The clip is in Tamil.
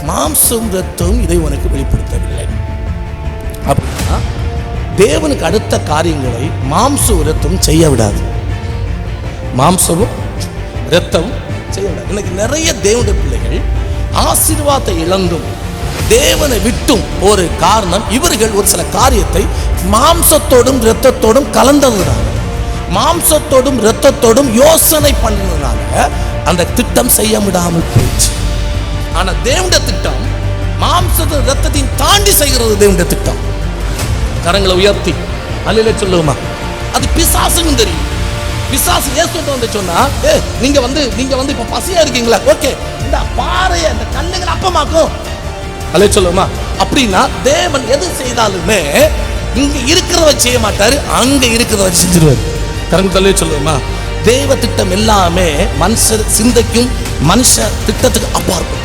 மாம்சம் ரத்தம் இதை உனக்கு வெளிப்படுத்தவில்லை. அப்படின்னா தேவனுக்கு அடுத்த காரியங்களை மாம்சம் ரத்தம் செய்ய விடாது. மாம்சமும் ரத்தமும் செய்ய விடாது. இன்னைக்கு நிறைய தேவனுடைய பிள்ளைகள் ஆசீர்வாதத்தை இழந்தும் தேவனை விட்டும் ஒரு காரணம், இவர்கள் ஒரு சில காரியத்தை மாம்சத்தோடும் இரத்தத்தோடும் கலந்ததுனால, மாம்சத்தோடும் இரத்தத்தோடும் யோசனை பண்ணதுனால அந்த திட்டம் செய்ய விடாமல் போயிடுச்சு. ஆனா தேவனுடைய திட்டம் மாம்சத்தை இரத்தத்தையும் தாண்டி செய்கிறது. தேவனுடைய திட்டம் கரங்களை உயர்த்தி அல்லேலூயா சொல்லுமா. அது பிசாசுன்னு தெரியும். பிசாசு இயேசுட்ட வந்து சொன்னா, நீங்க வந்து இப்ப பசியா இருக்கீங்களா, ஓகே இந்த பாறையை இந்த கல்லுகளை அப்பமாக்கும் அல்லேலூயா சொல்லுமா. அப்படின்னா தேவன் எது செய்தாலுமே இங்க இருக்கிறத செய்ய மாட்டாரு, அங்க இருக்கிறத செஞ்சிருவாரு. கரங்களை அல்லேலூயா சொல்லுமா. தேவ திட்டம் எல்லாமே மனுஷர் சிந்தைக்கும் மனுஷ திட்டத்துக்கு அப்பாற்படும்.